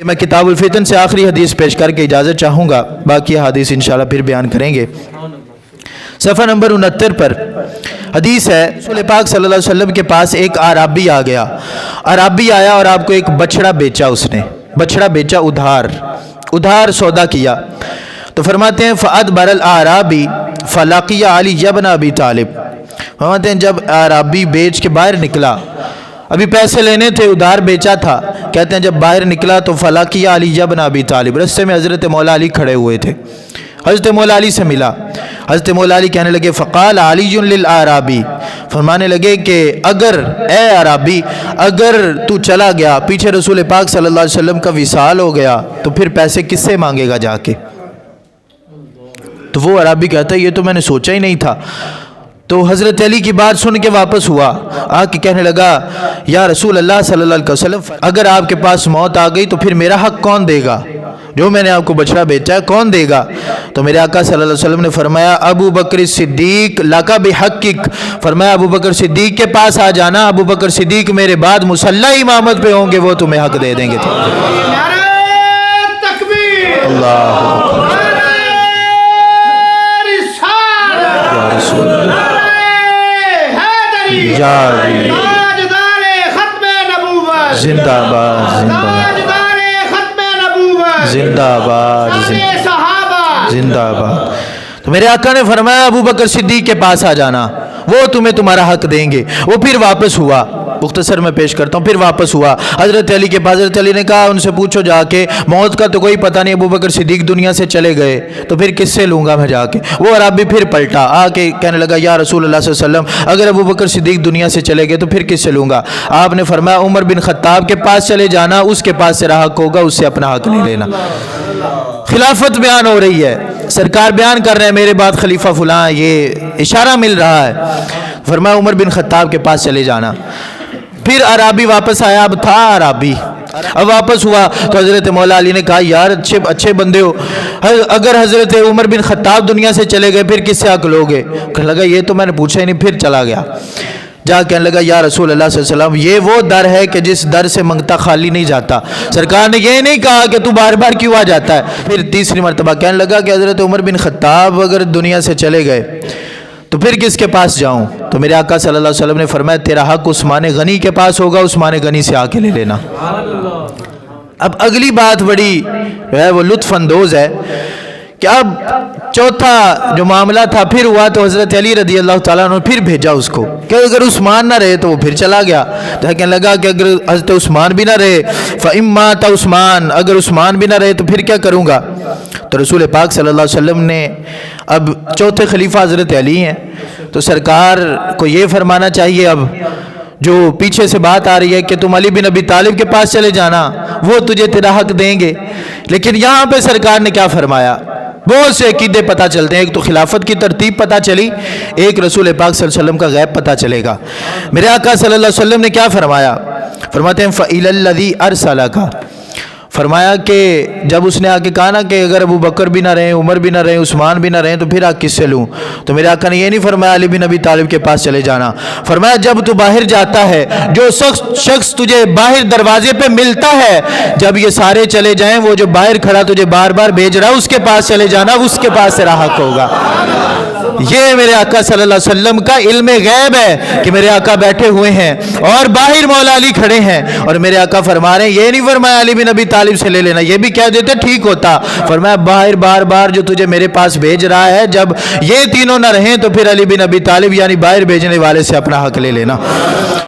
میں کتاب الفتن سے آخری حدیث پیش کر کے اجازت چاہوں گا، باقی حدیث انشاءاللہ پھر بیان کریں گے۔ صفحہ نمبر 69 پر حدیث ہے، رسول پاک صلی اللہ علیہ وسلم کے پاس ایک اعرابی آ گیا۔ اعرابی آیا اور آپ کو ایک بچڑا بیچا، اس نے بچڑا بیچا ادھار سودا کیا۔ تو فرماتے ہیں فَأَدْبَرَ الْأَعْرَابِي فَلَقِيَ عَلِيَّ بْنَ أَبِي طالب، فرماتے ہیں جب اعرابی بیچ کے باہر نکلا، ابھی پیسے لینے تھے، ادھار بیچا تھا، کہتے ہیں جب باہر نکلا تو فَلَقِيَ عَلِيَّ بْنَ أَبِي طالب، رستے میں حضرت مولا علی کھڑے ہوئے تھے، حضرت مولا علی سے ملا۔ حضرت مولا علی کہنے لگے فقال علی للأعرابی، فرمانے لگے کہ اگر اے اعرابی اگر تو چلا گیا، پیچھے رسول پاک صلی اللہ علیہ وسلم کا وصال ہو گیا، تو پھر پیسے کس سے مانگے گا جا کے؟ تو وہ اعرابی کہتا ہے یہ تو میں نے سوچا ہی نہیں تھا۔ تو حضرت علی کی بات سن کے واپس ہوا، آ کے کہنے لگا یا رسول اللہ صلی اللہ علیہ وسلم اگر آپ کے پاس موت آ گئی تو پھر میرا حق کون دے گا؟ جو میں نے آپ کو بچڑا بیچا ہے کون دے گا؟ تو میرے آقا صلی اللہ علیہ وسلم نے فرمایا ابو بکر صدیق لکا بحقک، فرمایا ابو بکر صدیق کے پاس آ جانا، ابو بکر صدیق میرے بعد مصلی امامت پہ ہوں گے، وہ تمہیں حق دے دیں گے۔ اللہ یا رسول اللہ زندہ باد زندہ باد زندہ باد۔ تو میرے آقا نے فرمایا ابو بکر صدیق کے پاس آ جانا، وہ تمہیں تمہارا حق دیں گے۔ وہ پھر واپس ہوا، مختصر میں پیش کرتا ہوں، پھر واپس ہوا حضرت علی کے پاس۔ حضرت علی نے کہا ان سے پوچھو جا کے، موت کا تو کوئی پتہ نہیں، ابو بکر صدیق دنیا سے چلے گئے تو پھر کس سے لوں گا میں جا کے؟ وہ عربی پھر پلٹا آ کے کہنے لگا یا رسول اللہ صلی اللہ علیہ وسلم اگر ابو بکر صدیق دنیا سے چلے گئے تو پھر کس سے لوں گا؟ آپ نے فرمایا عمر بن خطاب کے پاس چلے جانا، اس کے پاس سے حق ہوگا، اس سے اپنا حق لے لینا۔ خلافت بیان ہو رہی ہے، سرکار بیان کر رہے ہیں میرے بعد خلیفہ فلاں، یہ اشارہ مل رہا ہے۔ فرمایا عمر بن خطاب کے پاس چلے جانا۔ پھر عربی واپس آیا، اب تھا عربی، اب واپس ہوا تو حضرت مولا علی نے کہا یار اچھے بندے ہو، اگر حضرت عمر بن خطاب دنیا سے چلے گئے پھر کس سے حق لوگے؟ کہنے لگا یہ تو میں نے پوچھا ہی نہیں، پھر چلا گیا جا کہنے لگا یا رسول اللہ صلی اللہ علیہ وسلم یہ وہ در ہے کہ جس در سے منگتا خالی نہیں جاتا۔ سرکار نے یہ نہیں کہا کہ تو بار بار کیوں آ جاتا ہے۔ پھر تیسری مرتبہ کہنے لگا کہ حضرت عمر بن خطاب اگر دنیا سے چلے گئے تو پھر کس کے پاس جاؤں؟ تو میرے آقا صلی اللہ علیہ وسلم نے فرمایا تیرا حق عثمان غنی کے پاس ہوگا، عثمان غنی سے آ کے لے لینا۔ اب اگلی بات بڑی ہے وہ لطف اندوز ہے کہ اب چوتھا جو معاملہ تھا پھر ہوا تو حضرت علی رضی اللہ تعالیٰ عنہ پھر بھیجا اس کو کہ اگر عثمان نہ رہے تو وہ پھر چلا گیا۔ تو کہنے لگا کہ اگر حضرت عثمان بھی نہ رہے فَإِمَّا عثمان، اگر عثمان بھی نہ رہے تو پھر کیا کروں گا؟ تو رسول پاک صلی اللہ علیہ وسلم نے اب چوتھے خلیفہ حضرت علی ہیں، تو سرکار کو یہ فرمانا چاہیے اب جو پیچھے سے بات آ رہی ہے کہ تم علی بن ابی طالب کے پاس چلے جانا، وہ تجھے تیرا حق دیں گے، لیکن یہاں پہ سرکار نے کیا فرمایا؟ بہت سے عقیدے پتہ چلتے ہیں، ایک تو خلافت کی ترتیب پتہ چلی، ایک رسول پاک صلی اللہ علیہ وسلم کا غیب پتہ چلے گا۔ میرے آقا صلی اللہ علیہ وسلم نے کیا فرمایا؟ فرماتے ہیں فَإِلَى الَّذِي أَرْسَلَكَ، فرمایا کہ جب اس نے آ کے کہا نا کہ اگر ابو بکر بھی نہ رہیں، عمر بھی نہ رہیں، عثمان بھی نہ رہیں تو پھر آپ کس سے لوں؟ تو میرے آقا نے یہ نہیں فرمایا علی بن ابی طالب کے پاس چلے جانا، فرمایا جب تو باہر جاتا ہے، جو شخص تجھے باہر دروازے پہ ملتا ہے، جب یہ سارے چلے جائیں، وہ جو باہر کھڑا تجھے بار بار بھیج رہا اس کے پاس چلے جانا، اس کے پاس تیرا حق ہوگا۔ یہ میرے آقا صلی اللہ علیہ وسلم کا علم غیب ہے کہ میرے آقا بیٹھے ہوئے ہیں اور باہر مولا علی کھڑے ہیں، اور میرے آقا فرما رہے ہیں یہ نہیں فرمایا علی بن ابی طالب سے لے لینا، یہ بھی کہہ دیتے ٹھیک ہوتا، فرمایا باہر بار بار جو تجھے میرے پاس بھیج رہا ہے، جب یہ تینوں نہ رہیں تو پھر علی بن ابی طالب یعنی باہر بھیجنے والے سے اپنا حق لے لینا۔